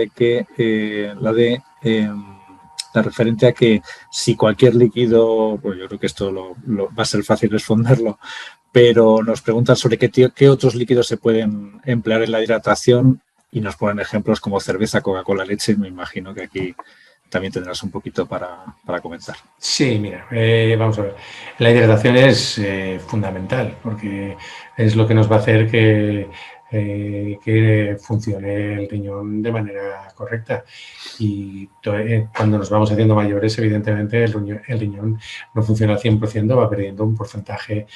referente a que si cualquier líquido, pues yo creo que esto va a ser fácil responderlo, pero nos preguntan sobre qué otros líquidos se pueden emplear en la hidratación, y nos ponen ejemplos como cerveza, Coca-Cola, leche. Me imagino que aquí también tendrás un poquito para comentar. Sí, mira, vamos a ver. La hidratación es fundamental, porque es lo que nos va a hacer que funcione el riñón de manera correcta. Y cuando nos vamos haciendo mayores, evidentemente, el riñón no funciona al 100%, va perdiendo un porcentaje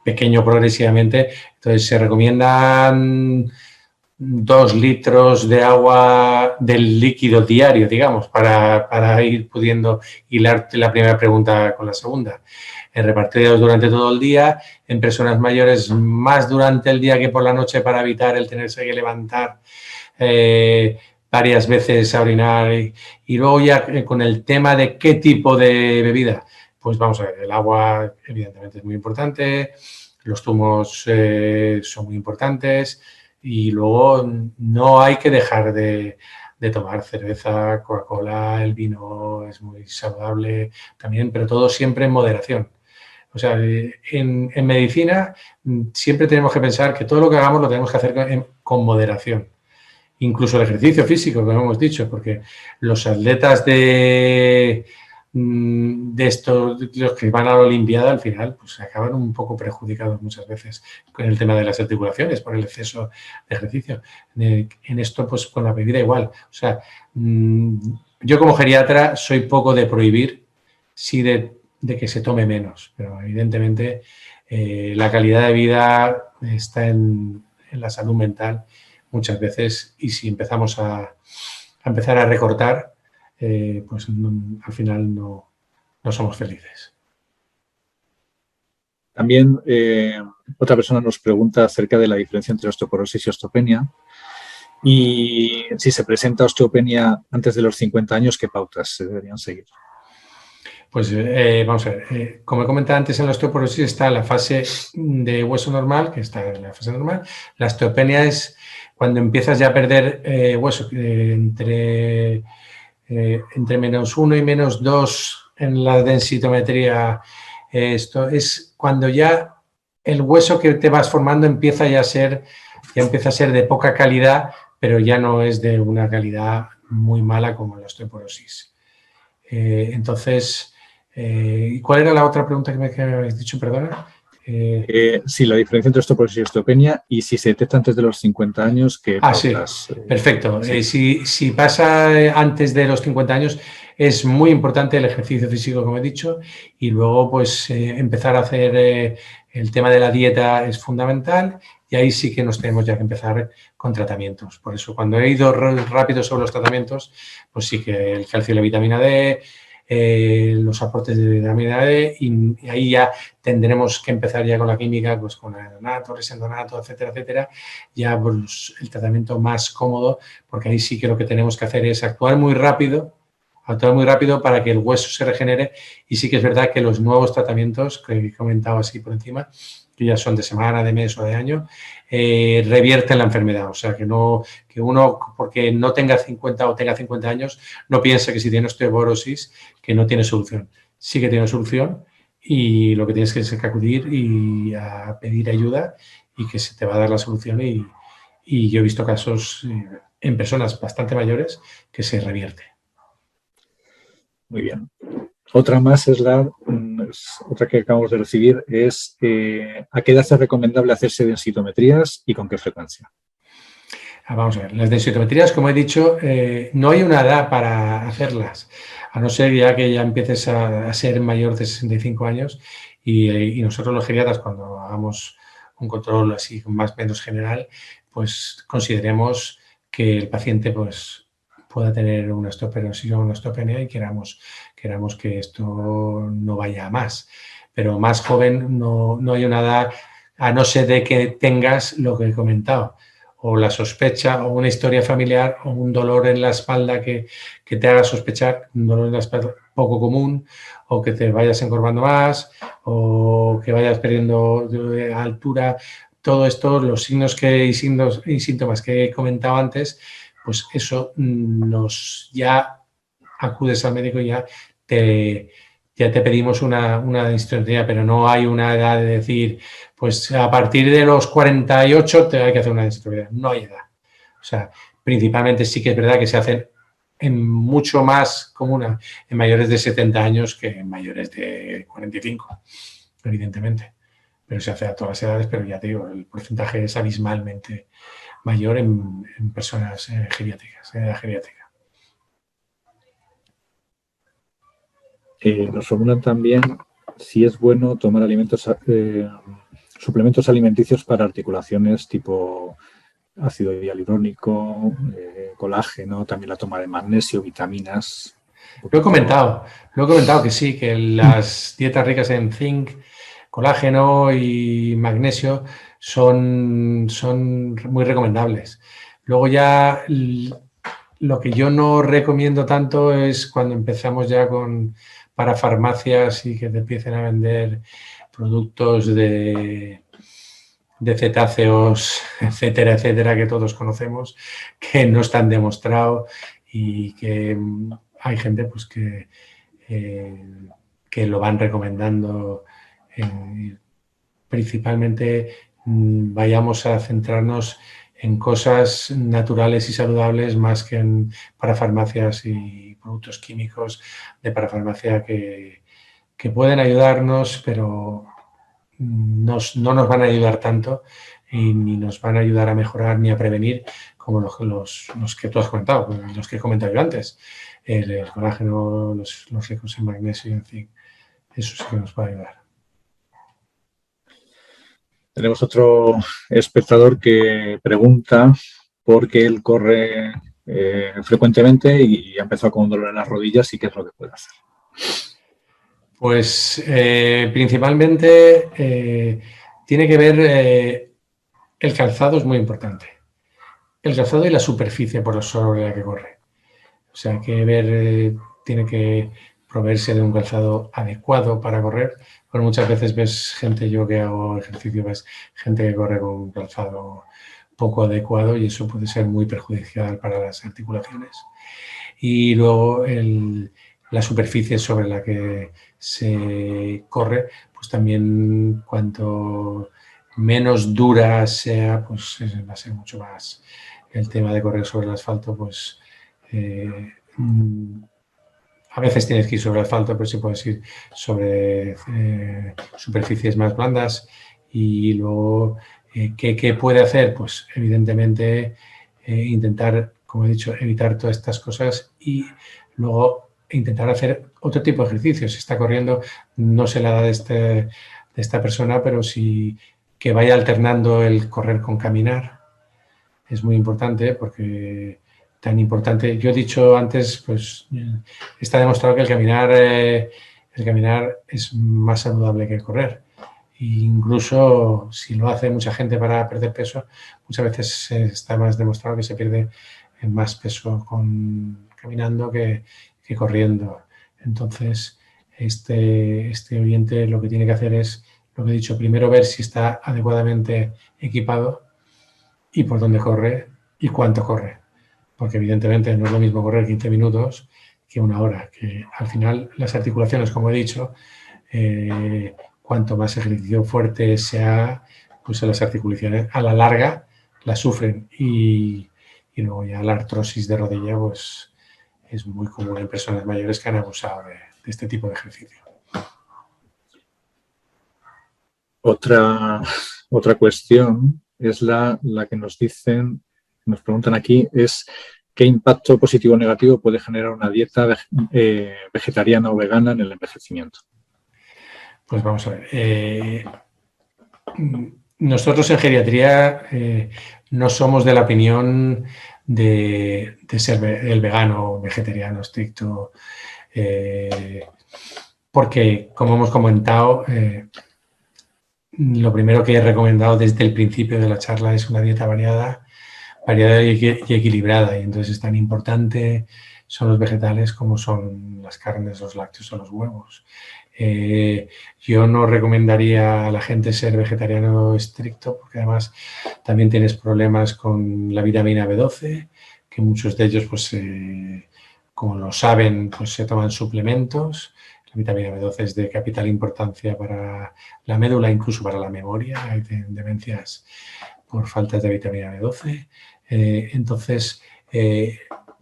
pequeño progresivamente. Entonces, se recomiendan 2 litros de agua del líquido diario, digamos, para ir pudiendo hilar la primera pregunta con la segunda. Repartidos durante todo el día, en personas mayores más durante el día que por la noche, para evitar el tenerse que levantar varias veces a orinar. Y luego ya con el tema de qué tipo de bebida, pues vamos a ver, el agua evidentemente es muy importante, los zumos son muy importantes, y luego no hay que dejar de tomar cerveza, Coca-Cola, el vino es muy saludable también, pero todo siempre en moderación. O sea, en medicina siempre tenemos que pensar que todo lo que hagamos lo tenemos que hacer con moderación. Incluso el ejercicio físico, como hemos dicho, porque los atletas de de estos, los que van a la Olimpiada, al final, pues acaban un poco perjudicados muchas veces con el tema de las articulaciones por el exceso de ejercicio. En esto, pues con la bebida igual. O sea, yo como geriatra soy poco de prohibir, sí de que se tome menos, pero evidentemente la calidad de vida está en la salud mental muchas veces, y si empezamos a empezar a recortar, pues al final no somos felices. También otra persona nos pregunta acerca de la diferencia entre osteoporosis y osteopenia, y si se presenta osteopenia antes de los 50 años, ¿qué pautas se deberían seguir? Pues vamos a ver, como he comentado antes, en la osteoporosis está la fase de hueso normal, que está en la fase normal. La osteopenia es cuando empiezas ya a perder hueso entre -1 y -2 en la densitometría. Esto es cuando ya el hueso que te vas formando empieza a ser de poca calidad, pero ya no es de una calidad muy mala como la osteoporosis. Entonces, ¿cuál era la otra pregunta que me habéis dicho? Perdona. Sí, la diferencia entre osteoporosis y osteopenia, y si se detecta antes de los 50 años, ¿qué pautas? Sí, perfecto. Sí. Si pasa antes de los 50 años, es muy importante el ejercicio físico, como he dicho, y luego pues empezar a hacer el tema de la dieta es fundamental, y ahí sí que nos tenemos ya que empezar con tratamientos. Por eso, cuando he ido rápido sobre los tratamientos, pues sí que el calcio y la vitamina D, los aportes de vitamina D, y ahí ya tendremos que empezar ya con la química, pues con aeronato, resendonato, etcétera, etcétera, ya pues, el tratamiento más cómodo, porque ahí sí que lo que tenemos que hacer es actuar muy rápido para que el hueso se regenere. Y sí que es verdad que los nuevos tratamientos, que he comentado así por encima, que ya son de semana, de mes o de año, revierten la enfermedad. O sea, que uno, porque no tenga 50 o tenga 50 años, no piense que si tiene osteoporosis, que no tiene solución. Sí que tiene solución, y lo que tienes que es que acudir y a pedir ayuda, y que se te va a dar la solución. Y yo he visto casos en personas bastante mayores que se revierte. Muy bien. Otra más es otra que acabamos de recibir, es ¿a qué edad es recomendable hacerse densitometrías y con qué frecuencia? Vamos a ver, las densitometrías, como he dicho, no hay una edad para hacerlas, a no ser ya que ya empieces a ser mayor de 65 años, y nosotros los geriatras, cuando hagamos un control así más o menos general, pues consideremos que el paciente pues pueda tener una osteoporosis o una osteopenia, y queramos que esto no vaya a más. Pero más joven no hay una edad, a no ser de que tengas lo que he comentado, o la sospecha, o una historia familiar, o un dolor en la espalda que te haga sospechar, un dolor en la espalda poco común, o que te vayas encorvando más, o que vayas perdiendo altura. Todo esto, los signos y síntomas que he comentado antes, pues eso ya acudes al médico y ya te pedimos una densitometría, pero no hay una edad de decir, pues a partir de los 48 te hay que hacer una densitometría. No hay edad. O sea, principalmente sí que es verdad que se hacen mucho más común en mayores de 70 años que en mayores de 45, evidentemente. Pero se hace a todas las edades, pero ya te digo, el porcentaje es abismalmente mayor en personas geriátricas, en edad geriátrica. Nos formulan también si es bueno tomar suplementos alimenticios para articulaciones tipo ácido hialurónico, colágeno, también la toma de magnesio, vitaminas. Lo he comentado que sí, que las dietas ricas en zinc, colágeno y magnesio son muy recomendables. Luego ya lo que yo no recomiendo tanto es cuando empezamos ya para farmacias y que te empiecen a vender productos de cetáceos, etcétera, etcétera, que todos conocemos, que no están demostrados, y que hay gente pues que lo van recomendando. Principalmente vayamos a centrarnos en cosas naturales y saludables más que para farmacias y productos químicos de parafarmacia que pueden ayudarnos, pero no nos van a ayudar tanto y ni nos van a ayudar a mejorar ni a prevenir como los que tú has comentado, los que he comentado yo antes. El colágeno, los ricos en magnesio y en zinc. Eso sí que nos va a ayudar. Tenemos otro espectador que pregunta por qué él corre frecuentemente y ha empezado con un dolor en las rodillas y qué es lo que puede hacer. Pues principalmente tiene que ver, el calzado es muy importante. El calzado y la superficie sobre la que corre. O sea, tiene que proveerse de un calzado adecuado para correr. Porque muchas veces ves gente, yo que hago ejercicio, ves gente que corre con un calzado poco adecuado y eso puede ser muy perjudicial para las articulaciones. Y luego la superficie sobre la que se corre, pues también cuanto menos dura sea, pues va a ser mucho más. El tema de correr sobre el asfalto, pues a veces tienes que ir sobre el asfalto, pero sí puedes ir sobre superficies más blandas. Y luego, ¿qué puede hacer? Pues evidentemente intentar, como he dicho, evitar todas estas cosas y luego intentar hacer otro tipo de ejercicios. Si está corriendo, no sé la edad de esta persona, pero sí que vaya alternando el correr con caminar. Es muy importante porque tan importante. Yo he dicho antes, pues está demostrado que el caminar es más saludable que el correr. E incluso si lo hace mucha gente para perder peso, muchas veces está más demostrado que se pierde más peso caminando que corriendo. Entonces, este oyente lo que tiene que hacer es, lo que he dicho, primero ver si está adecuadamente equipado y por dónde corre y cuánto corre. Porque evidentemente no es lo mismo correr 15 minutos que una hora, que al final las articulaciones, como he dicho, cuanto más ejercicio fuerte sea, pues las articulaciones a la larga las sufren y luego ya la artrosis de rodilla pues es muy común en personas mayores que han abusado de este tipo de ejercicio. Otra cuestión es la que nos preguntan aquí, es qué impacto positivo o negativo puede generar una dieta vegetariana o vegana en el envejecimiento. Pues vamos a ver. Nosotros en geriatría no somos de la opinión de ser el vegano o vegetariano estricto, porque, como hemos comentado, lo primero que he recomendado desde el principio de la charla es una dieta variada y equilibrada, y entonces es tan importante son los vegetales como son las carnes, los lácteos o los huevos. Yo no recomendaría a la gente ser vegetariano estricto porque además también tienes problemas con la vitamina B12, que muchos de ellos, pues, como lo saben, pues se toman suplementos. La vitamina B12 es de capital importancia para la médula, incluso para la memoria. Hay demencias por falta de vitamina B12. Entonces,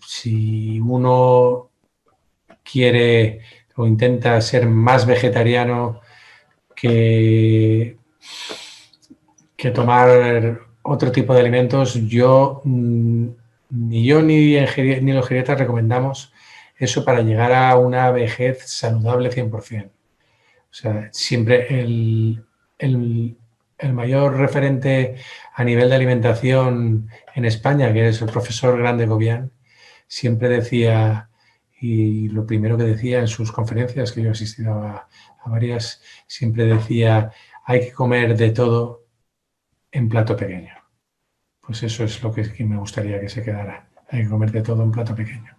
si uno quiere o intenta ser más vegetariano que tomar otro tipo de alimentos, ni yo ni los geriatras recomendamos eso para llegar a una vejez saludable 100%. O sea, siempre el mayor referente a nivel de alimentación en España, que es el profesor Grande Gobián, siempre decía, y lo primero que decía en sus conferencias, que yo he asistido a varias, siempre decía, hay que comer de todo en plato pequeño. Pues eso es lo que me gustaría que se quedara. Hay que comer de todo en plato pequeño.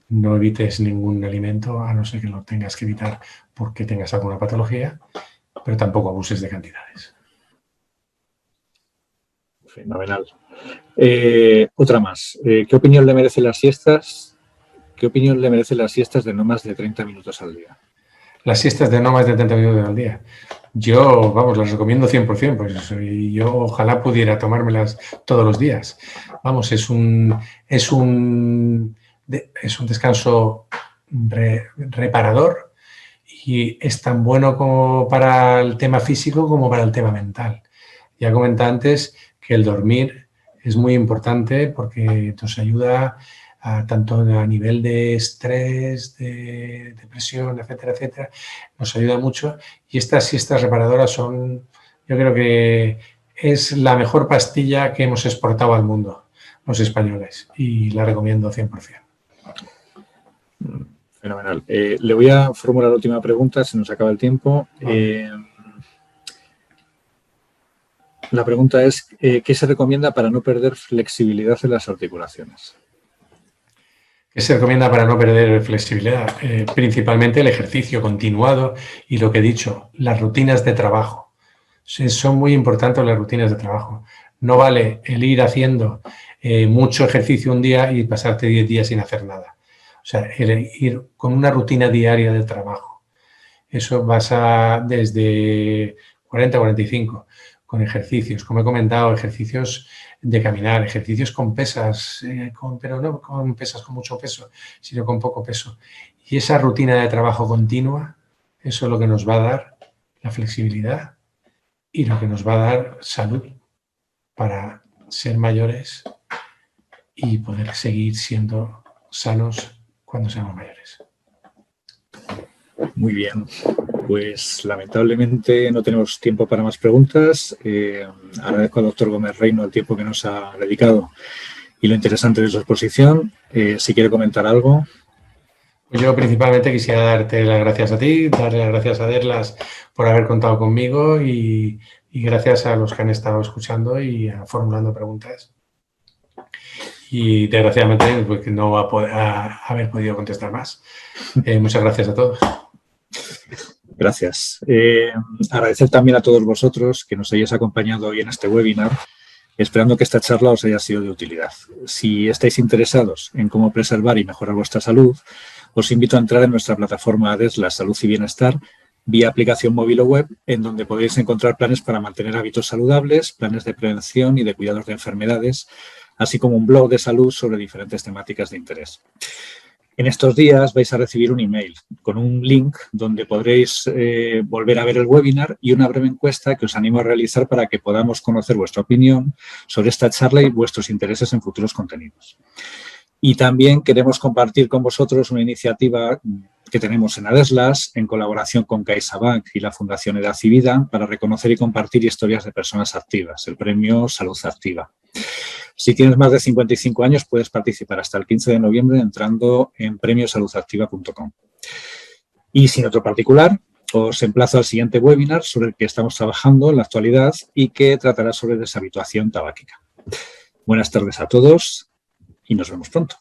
No evites ningún alimento, a no ser que lo tengas que evitar porque tengas alguna patología, pero tampoco abuses de cantidades. Fenomenal. Otra más. ¿Qué opinión le merecen las siestas? ¿Qué opinión le merecen las siestas de no más de 30 minutos al día? Las siestas de no más de 30 minutos al día. Yo, vamos, las recomiendo 100%, pues yo ojalá pudiera tomármelas todos los días. Vamos, es un es un descanso reparador y es tan bueno como para el tema físico como para el tema mental. Ya comenté antes que el dormir es muy importante porque nos ayuda tanto a nivel de estrés, de depresión, etcétera, etcétera, nos ayuda mucho. Y estas siestas reparadoras son, yo creo que es la mejor pastilla que hemos exportado al mundo, los españoles, y la recomiendo 100%. Fenomenal. Le voy a formular la última pregunta, se nos acaba el tiempo. La pregunta es, ¿qué se recomienda para no perder flexibilidad en las articulaciones? ¿Qué se recomienda para no perder flexibilidad? Principalmente el ejercicio continuado y lo que he dicho, las rutinas de trabajo. Son muy importantes las rutinas de trabajo. No vale el ir haciendo mucho ejercicio un día y pasarte 10 días sin hacer nada. O sea, el ir con una rutina diaria de trabajo. Eso pasa desde 40 a 45, con ejercicios, como he comentado, ejercicios de caminar, ejercicios con pesas, pero no con pesas con mucho peso, sino con poco peso. Y esa rutina de trabajo continua, eso es lo que nos va a dar la flexibilidad y lo que nos va a dar salud para ser mayores y poder seguir siendo sanos cuando seamos mayores. Muy bien. Pues lamentablemente no tenemos tiempo para más preguntas. Agradezco al doctor Gómez Reino el tiempo que nos ha dedicado y lo interesante de su exposición. Si quiere comentar algo. Pues yo principalmente quisiera darte las gracias a ti, darle las gracias a Deslas por haber contado conmigo y gracias a los que han estado escuchando y formulando preguntas. Y desgraciadamente pues, no va a haber podido contestar más. Muchas gracias a todos. Gracias. Agradecer también a todos vosotros que nos hayáis acompañado hoy en este webinar, esperando que esta charla os haya sido de utilidad. Si estáis interesados en cómo preservar y mejorar vuestra salud, os invito a entrar en nuestra plataforma Deslas Salud y Bienestar vía aplicación móvil o web, en donde podéis encontrar planes para mantener hábitos saludables, planes de prevención y de cuidados de enfermedades, así como un blog de salud sobre diferentes temáticas de interés. En estos días vais a recibir un email con un link donde podréis volver a ver el webinar y una breve encuesta que os animo a realizar para que podamos conocer vuestra opinión sobre esta charla y vuestros intereses en futuros contenidos. Y también queremos compartir con vosotros una iniciativa que tenemos en Adeslas en colaboración con CaixaBank y la Fundación Edad y Vida para reconocer y compartir historias de personas activas, el premio Salud Activa. Si tienes más de 55 años, puedes participar hasta el 15 de noviembre entrando en premiosaludactiva.com. Y sin otro particular, os emplazo al siguiente webinar sobre el que estamos trabajando en la actualidad y que tratará sobre deshabituación tabáquica. Buenas tardes a todos y nos vemos pronto.